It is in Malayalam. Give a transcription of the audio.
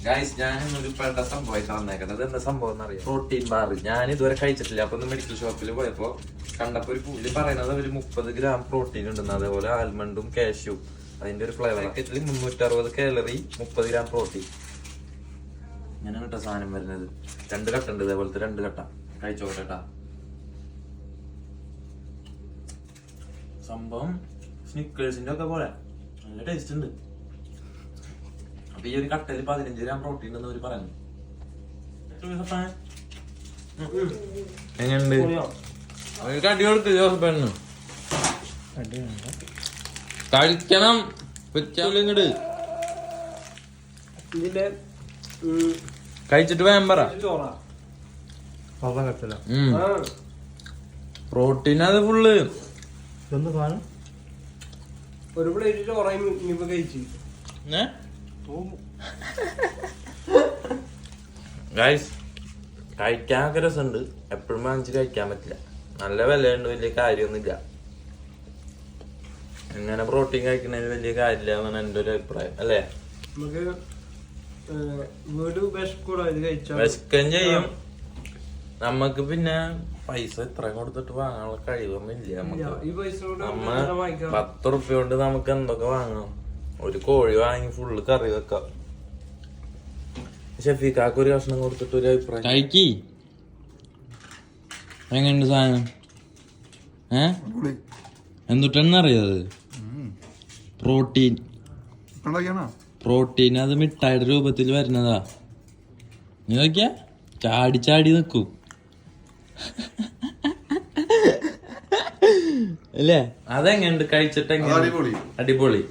ഗൈസ് ഞാനൊരു പെട്ട സംഭവമായിട്ട് വന്നേക്കുന്നത്. എന്താ സംഭവം എന്നറിയാം? പ്രോട്ടീൻ ബാർ ഞാൻ ഇതുവരെ കഴിച്ചിട്ടില്ല. അപ്പൊ മെഡിക്കൽ ഷോപ്പിൽ പോയപ്പോ കണ്ടപ്പോ ഒരു പുള്ളി പറയുന്നത് ഒരു 30 ഗ്രാം പ്രോട്ടീൻ ഉണ്ടെന്ന്. അതേപോലെ ആൽമണ്ടും കാഷ്യൂ അതിന്റെ ഒരു ഫ്ലേവർ. പാക്കറ്റിൽ 360 കാലറി 30 ഗ്രാം പ്രോട്ടീൻ. ഇങ്ങനെ കേട്ടോ സാധനം വരുന്നത്. 2 കട്ട ഉണ്ട്, ഇതേപോലത്തെ 2 കട്ട. കഴിച്ചോട്ടെട്ടാ. സംഭവം സ്നിക്കേഴ്സിന്റെ ഒക്കെ പോലെ നല്ല ടേസ്റ്റ് ഉണ്ട്. അപ്പൊ ഈ ഒരു കട്ടയിൽ 15 ഗ്രാം പ്രോട്ടീൻ ഉണ്ടെന്ന് അവര് പറഞ്ഞു. എങ്ങനെയുണ്ട്? കടി കൊടുക്ക് ജോസഫിന്. കഴിക്കണം. ഇങ്ങോട്ട് കഴിച്ചിട്ട് വേം പറ. പ്രോട്ടീൻ അത് ഫുള്ള്. ഒരു പ്ലേറ്റ് ചോറായി കഴിച്ചു. ഗൈസ് കഴിക്കാനൊക്കെ രസമുണ്ട്. എപ്പോഴും വാങ്ങിച്ച് കഴിക്കാൻ പറ്റില്ല. നല്ല വിലയുണ്ട്, വലിയ കാര്യമൊന്നുമില്ല. ഇങ്ങനെ പ്രോട്ടീൻ കഴിക്കുന്നതിന് വലിയ കാര്യമില്ല എന്നാണ് എന്റെ ഒരു അഭിപ്രായം, അല്ലേ? നമുക്ക് വിശക്കുകയും ചെയ്യും. നമുക്ക് പിന്നെ പൈസ ഇത്രയും കൊടുത്തിട്ട് വാങ്ങാനുള്ള കഴിവൊന്നും ഇല്ല. നമ്മ 10 റുപ്യ കൊണ്ട് നമുക്ക് എന്തൊക്കെ വാങ്ങാം. ഒരു കോഴി വാങ്ങി ഫുള്ള് കറി വെക്കാം. ഷെഫീക്കാക്ക് ഒരു കഷ്ണം കൊടുത്തിട്ട് ഒരു അഭിപ്രായം. കഴിക്കി എങ്ങനെയുണ്ട് സാധനം? എന്തുട്ടെന്നറിയത്? പ്രോട്ടീൻ അത് മിഠായിയുടെ രൂപത്തിൽ വരുന്നതാ. നീ നോക്കിയാ ചാടി ചാടി നിക്കും അല്ലേ? അതെങ്ങനെയുണ്ട് കഴിച്ചിട്ട്? അടിപൊളി.